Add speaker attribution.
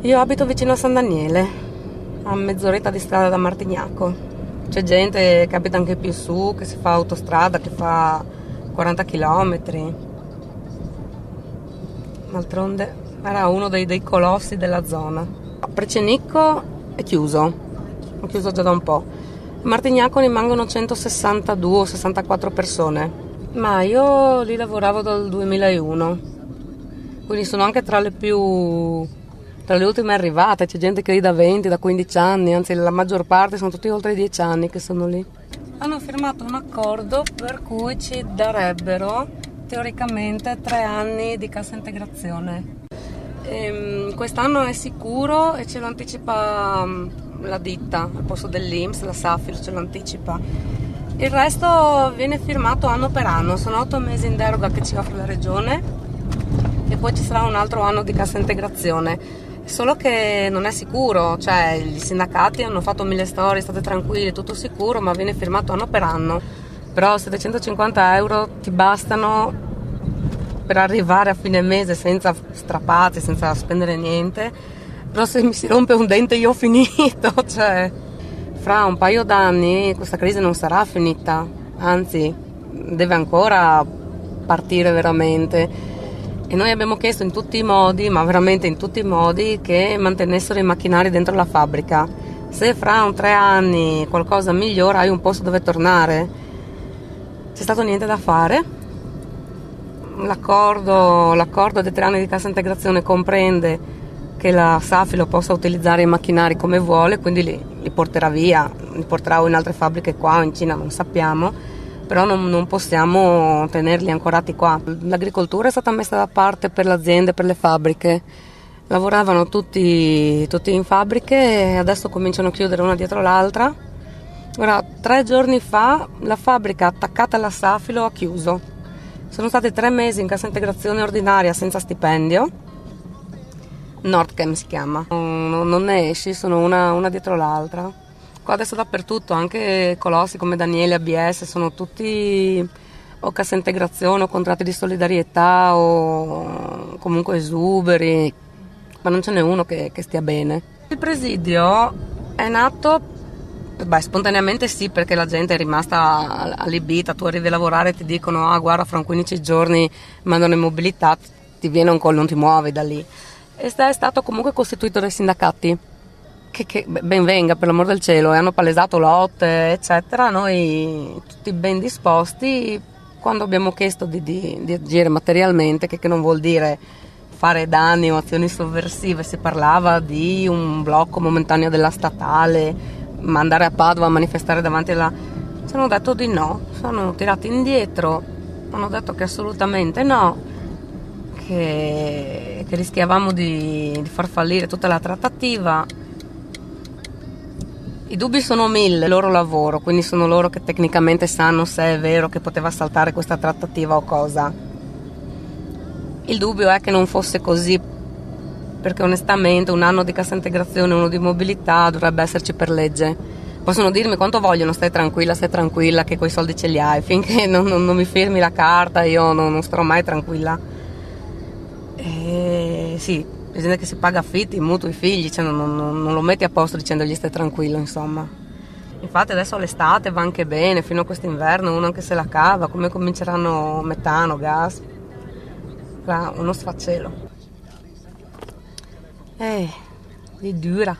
Speaker 1: Io abito vicino a San Daniele, a mezz'oretta di strada da Martignaco. C'è gente che abita anche più su, che si fa autostrada, che fa 40 km. D'altronde era uno dei colossi della zona. Precenicco è chiuso già da un po'. A Martignaco rimangono 162 o 64 persone, ma io lì lavoravo dal 2001, quindi sono anche tra le ultime arrivate. C'è gente che è lì da 20, da 15 anni, anzi la maggior parte sono tutti oltre 10 anni che sono lì. Hanno firmato un accordo per cui ci darebbero teoricamente 3 anni di cassa integrazione. Quest'anno è sicuro e ce lo anticipa la ditta, al posto dell'INPS, la Safilo ce lo anticipa. Il resto viene firmato anno per anno, sono 8 mesi in deroga che ci offre la regione e poi ci sarà un altro anno di cassa integrazione. Solo che non è sicuro, cioè i sindacati hanno fatto 1000 storie, state tranquilli, tutto sicuro, ma viene firmato anno per anno. Però 750 euro ti bastano per arrivare a fine mese senza strapazzi, senza spendere niente. Però se mi si rompe un dente io ho finito, cioè fra un paio d'anni questa crisi non sarà finita, anzi deve ancora partire veramente. E noi abbiamo chiesto in tutti i modi, ma veramente in tutti i modi, che mantenessero i macchinari dentro la fabbrica. Se fra 3 anni qualcosa migliora hai un posto dove tornare. C'è stato niente da fare. L'accordo dei 3 anni di cassa integrazione comprende che la Safilo possa utilizzare i macchinari come vuole, quindi li porterà via, li porterà o in altre fabbriche qua o in Cina, non sappiamo, però non possiamo tenerli ancorati qua. L'agricoltura è stata messa da parte per le aziende, per le fabbriche. Lavoravano tutti in fabbriche e adesso cominciano a chiudere una dietro l'altra. Ora, 3 giorni fa la fabbrica attaccata alla Safilo ha chiuso. Sono stati 3 mesi in cassa integrazione ordinaria senza stipendio. Nordchem si chiama. Non ne esci, sono una dietro l'altra. Qua adesso dappertutto, anche colossi come Daniele, ABS, sono tutti o cassa integrazione o contratti di solidarietà o comunque esuberi, ma non ce n'è uno che stia bene. Il presidio è nato spontaneamente sì, perché la gente è rimasta allibita. Tu arrivi a lavorare e ti dicono guarda, fra 15 giorni mandano in mobilità, ti viene un collo, non ti muovi da lì. E è stato comunque costituito dai sindacati che ben venga, per l'amor del cielo, e hanno palesato lotte eccetera. Noi tutti ben disposti. Quando abbiamo chiesto di agire materialmente, che non vuol dire fare danni o azioni sovversive, si parlava di un blocco momentaneo della statale, mandare a Padova a manifestare davanti alla... Ci hanno detto di no, sono tirati indietro, hanno detto che assolutamente no, che rischiavamo di far fallire tutta la trattativa. I dubbi sono 1000, il loro lavoro, quindi sono loro che tecnicamente sanno se è vero che poteva saltare questa trattativa o cosa. Il dubbio è che non fosse così, perché onestamente un anno di cassa integrazione, uno di mobilità dovrebbe esserci per legge. Possono dirmi quanto vogliono, stai tranquilla che quei soldi ce li hai, finché non mi firmi la carta io non starò mai tranquilla. E sì, bisogna che si paga affitti, mutui, figli, cioè non lo metti a posto dicendogli stai tranquillo, insomma. Infatti adesso l'estate va anche bene, fino a quest'inverno uno anche se la cava, come cominceranno metano, gas, uno sfacelo. È dura.